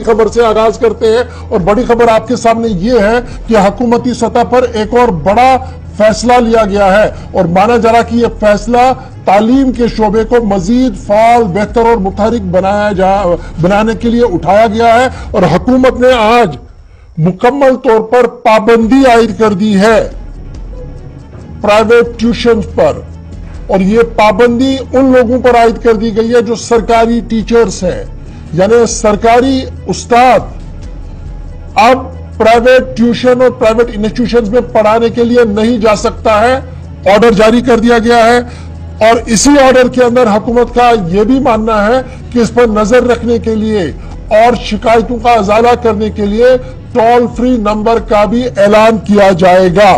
खबर से आगाज करते हैं और बड़ी खबर आपके सामने ये है कि हुकूमती सतह पर एक और बड़ा फैसला लिया गया है और माना जा रहा कि यह फैसला तालीम के शोबे को मजीद फाल, बेहतर और मुतहरिक बनाने के लिए उठाया गया है और हुकूमत ने आज मुकम्मल तौर पर पाबंदी आयद कर दी है प्राइवेट ट्यूशन पर। और यह पाबंदी उन लोगों पर आयद कर दी गई है जो सरकारी टीचर्स हैं, यानी सरकारी उस्ताद अब प्राइवेट ट्यूशन और प्राइवेट इंस्टीट्यूशंस में पढ़ाने के लिए नहीं जा सकता है। ऑर्डर जारी कर दिया गया है और इसी ऑर्डर के अंदर हुकूमत का यह भी मानना है कि इस पर नजर रखने के लिए और शिकायतों का अजाला करने के लिए टोल फ्री नंबर का भी ऐलान किया जाएगा।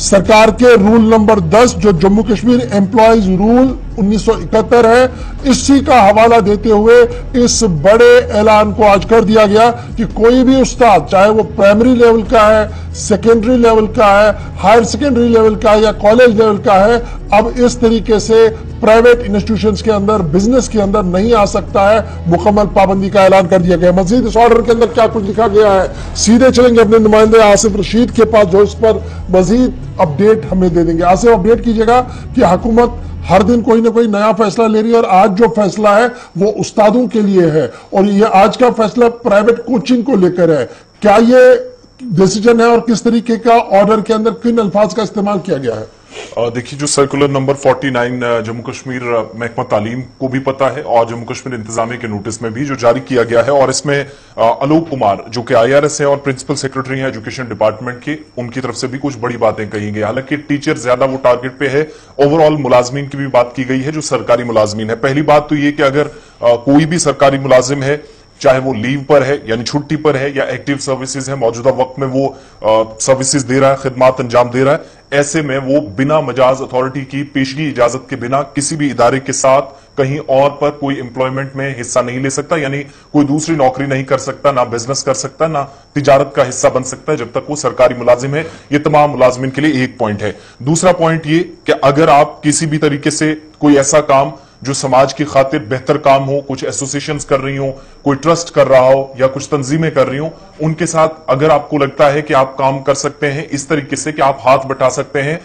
सरकार के रूल नंबर 10 जो जम्मू कश्मीर एम्प्लॉयज रूल 1971 है, इसी का हवाला देते हुए इस बड़े ऐलान को आज कर दिया गया कि कोई भी उस्ताद, चाहे वो प्राइमरी लेवल का है, सेकेंडरी लेवल का है, हायर सेकेंडरी लेवल का है या कॉलेज लेवल का है, अब इस तरीके से प्राइवेट इंस्टीट्यूशंस के अंदर, बिजनेस के अंदर नहीं आ सकता है। मुकम्मल पाबंदी का ऐलान कर दिया गया। मजीद इस ऑर्डर के अंदर क्या कुछ लिखा गया है, सीधे चलेंगे अपने नुमाइंदे आसिफ रशीद के पास जो इस पर मजीद अपडेट हमें दे देंगे। आसिफ, अपडेट कीजिएगा कि हुकूमत हर दिन कोई ना कोई नया फैसला ले रही है और आज जो फैसला है वो उस्तादों के लिए है और ये आज का फैसला प्राइवेट कोचिंग को लेकर है। क्या ये डिसीजन है और किस तरीके का ऑर्डर के अंदर किन अल्फाज का इस्तेमाल किया गया है? देखिए, जो सर्कुलर नंबर 49 जम्मू कश्मीर महकमा तालीम को भी पता है और जम्मू कश्मीर इंतजामिया के नोटिस में भी जो जारी किया गया है और इसमें आलोक कुमार जो कि IRS है और प्रिंसिपल सेक्रेटरी हैं एजुकेशन डिपार्टमेंट के, उनकी तरफ से भी कुछ बड़ी बातें कही गई। हालांकि टीचर ज्यादा वो टारगेट पे है, ओवरऑल मुलाजमीन की भी बात की गई है जो सरकारी मुलाजमीन है। पहली बात तो ये कि अगर कोई भी सरकारी मुलाजिम है, चाहे वो लीव पर है यानी छुट्टी पर है या एक्टिव सर्विसेज है, मौजूदा वक्त में वो सर्विसेज दे रहा है, खिदमात अंजाम दे रहा है, ऐसे में वो बिना मजाज अथॉरिटी की पेशगी इजाजत के बिना किसी भी इदारे के साथ कहीं और पर कोई एम्प्लॉयमेंट में हिस्सा नहीं ले सकता, यानी कोई दूसरी नौकरी नहीं कर सकता, ना बिजनेस कर सकता, ना तिजारत का हिस्सा बन सकता है जब तक वो सरकारी मुलाजिम है। ये तमाम मुलाजिमिन के लिए एक पॉइंट है। दूसरा पॉइंट ये कि अगर आप किसी भी तरीके से कोई ऐसा काम जो समाज की खातिर बेहतर काम हो, कुछ एसोसिएशंस कर रही हो, कोई ट्रस्ट कर रहा हो या कुछ तंजीमें कर रही हो, उनके साथ अगर आपको लगता है कि आप काम कर सकते हैं इस तरीके से कि आप हाथ बटा सकते हैं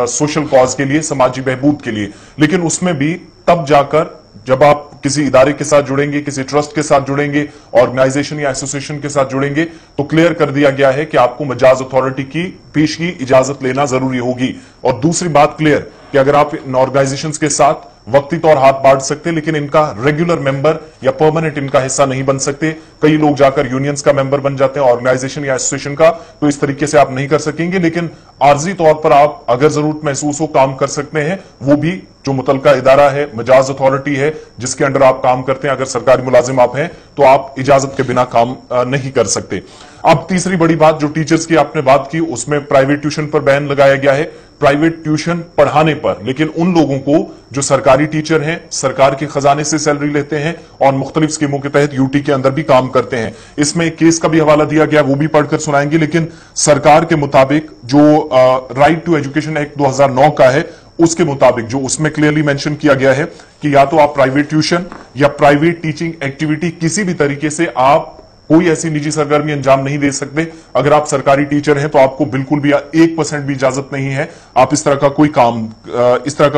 सोशल कॉज के लिए, समाजी बहबूद के लिए, लेकिन उसमें भी तब जाकर जब आप किसी इदारे के साथ जुड़ेंगे, किसी ट्रस्ट के साथ जुड़ेंगे, ऑर्गेनाइजेशन या एसोसिएशन के साथ जुड़ेंगे, तो क्लियर कर दिया गया है कि आपको मजाज अथॉरिटी की पेशगी इजाजत लेना जरूरी होगी। और दूसरी बात क्लियर कि अगर आप इन ऑर्गेनाइजेशंस के साथ वक्ती तौर हाथ बांट सकते, लेकिन इनका रेगुलर मेंबर या परमानेंट इनका हिस्सा नहीं बन सकते। कई लोग जाकर यूनियंस का मेंबर बन जाते हैं, ऑर्गेनाइजेशन या एसोसिएशन का, तो इस तरीके से आप नहीं कर सकेंगे। लेकिन आर्जी तौर पर आप अगर जरूरत महसूस हो काम कर सकते हैं, वो भी जो मुतलका इदारा है, मजाज अथॉरिटी है जिसके अंडर आप काम करते हैं, अगर सरकारी मुलाजिम आप हैं तो आप इजाजत के बिना काम नहीं कर सकते। अब तीसरी बड़ी बात जो टीचर्स की आपने बात की, उसमें प्राइवेट ट्यूशन पर बैन लगाया गया है, प्राइवेट ट्यूशन पढ़ाने पर, लेकिन उन लोगों को जो सरकारी टीचर हैं, सरकार के खजाने से सैलरी लेते हैं और मुख्तलिफ स्कीमों के तहत यूटी के अंदर भी काम करते हैं। इसमें एक केस का भी हवाला दिया गया, वो भी पढ़कर सुनाएंगे। लेकिन सरकार के मुताबिक जो राइट टू एजुकेशन एक्ट 2009 का है, उसके मुताबिक जो उसमें क्लियरली मेंशन किया गया है कि या तो आप प्राइवेट ट्यूशन या प्राइवेट टीचिंग एक्टिविटी किसी भी तरीके से आप कोई ऐसी निजी सरगर्मी अंजाम नहीं दे सकते। अगर आप सरकारी टीचर हैं तो आपको बिल्कुल भी 1% भी इजाजत नहीं है आप इस तरह का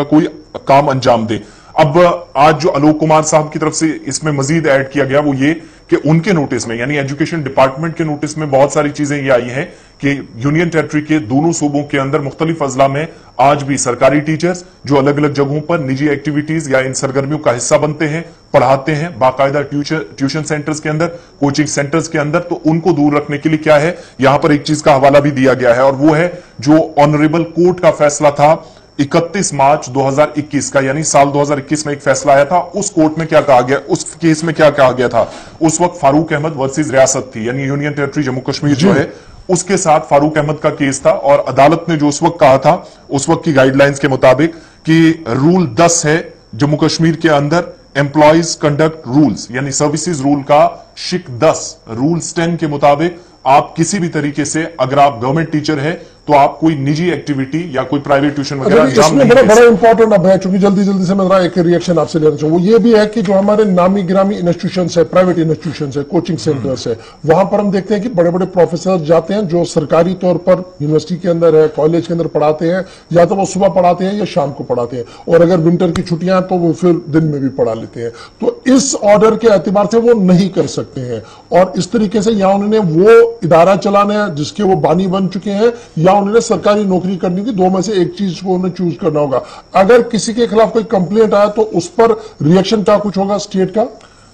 कोई काम अंजाम दे। अब आज जो आलोक कुमार साहब की तरफ से इसमें मजीद ऐड किया गया वो ये कि उनके नोटिस में, यानी एजुकेशन डिपार्टमेंट के नोटिस में बहुत सारी चीजें ये आई हैं कि यूनियन टेरिटरी के दोनों सूबों के अंदर मुख्तलिफ अजला में आज भी सरकारी टीचर्स जो अलग अलग जगहों पर निजी एक्टिविटीज या इन सरगर्मियों का हिस्सा बनते हैं, पढ़ाते हैं बाकायदा ट्यूशन सेंटर्स के अंदर, कोचिंग सेंटर्स के अंदर, तो उनको दूर रखने के लिए क्या है, यहां पर एक चीज का हवाला भी दिया गया है और वो है जो ऑनरेबल कोर्ट का फैसला था 31 मार्च 2021 का, यानी साल 2021 में एक फैसला आया था। उस कोर्ट में क्या कहा गया, उस केस में क्या कहा गया था, उस वक्त फारूक अहमद वर्सेस रियासत थी, यानी यूनियन टेरिटरी जम्मू कश्मीर जो है उसके साथ फारूक अहमद का केस था और अदालत ने जो उस वक्त कहा था, उस वक्त की गाइडलाइंस के मुताबिक कि रूल 10 है जम्मू कश्मीर के अंदर, एम्प्लॉयज कंडक्ट रूल्स यानी सर्विसेज रूल का शिक 10 रूल्स 10 के मुताबिक आप किसी भी तरीके से अगर आप गवर्नमेंट टीचर है तो आप कोई निजी एक्टिविटी या कोई प्राइवेट ट्यूशन वगैरह अंजाम इसमें नहीं बड़ा इंपॉर्टेंट अब है, चूंकि जल्दी से मैं एक रिएक्शन आपसे लेना चाहूँ। वो ये भी है कि जो हमारे नामी गिरामी इंस्टीट्यूशन है, प्राइवेट इंस्टीट्यूशन है, कोचिंग सेंटर्स है, वहां पर हम देखते हैं कि बड़े बड़े प्रोफेसर जाते हैं जो सरकारी तौर पर यूनिवर्सिटी के अंदर है, कॉलेज के अंदर पढ़ाते हैं, या तो वो सुबह पढ़ाते हैं या शाम को पढ़ाते हैं, और अगर विंटर की छुट्टियां तो वो फिर दिन में भी पढ़ा लेते हैं। तो इस ऑर्डर के एतबार से वो नहीं कर सकते हैं, और इस तरीके से या उन्होंने वो इदारा चलाना है जिसके वो बानी बन चुके हैं, या उन्होंने सरकारी नौकरी करनी होगी। दो में से एक चीज को उन्हें चूज करना होगा। अगर किसी के खिलाफ कोई कंप्लेंट आया तो उस पर रिएक्शन क्या कुछ होगा स्टेट का?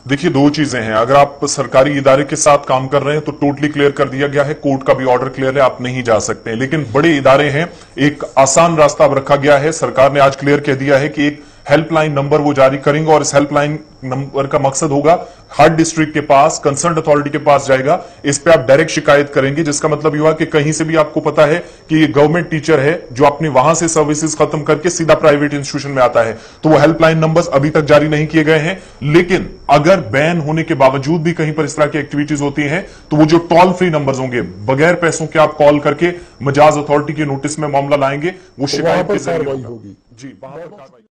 देखिए, दो चीजें हैं। अगर आप सरकारी इदारे के साथ काम कर रहे हैं तो टोटली क्लियर कर दिया गया है, कोर्ट का भी ऑर्डर क्लियर है, आप नहीं जा सकते हैं। लेकिन बड़े इदारे हैं, एक आसान रास्ता अब रखा गया है। सरकार ने आज क्लियर कह दिया है कि एक हेल्पलाइन नंबर वो जारी करेंगे, और इस हेल्पलाइन नंबर का मकसद होगा हर डिस्ट्रिक्ट के पास, कंसर्न अथॉरिटी के पास जाएगा। इस पे आप डायरेक्ट शिकायत करेंगे, जिसका मतलब ये हुआ कि कहीं से भी आपको पता है कि ये गवर्नमेंट टीचर है जो अपने वहां से सर्विसेज खत्म करके सीधा प्राइवेट इंस्टीट्यूशन में आता है, तो वो हेल्पलाइन नंबर्स अभी तक जारी नहीं किए गए हैं। लेकिन अगर बैन होने के बावजूद भी कहीं पर इस तरह की एक्टिविटीज होती हैं, तो वो जो टोल फ्री नंबर्स होंगे, बगैर पैसों के आप कॉल करके मजाज अथॉरिटी के नोटिस में मामला लाएंगे, वो शिकायत के जरिए होगी। जी, वहां पर कार्रवाई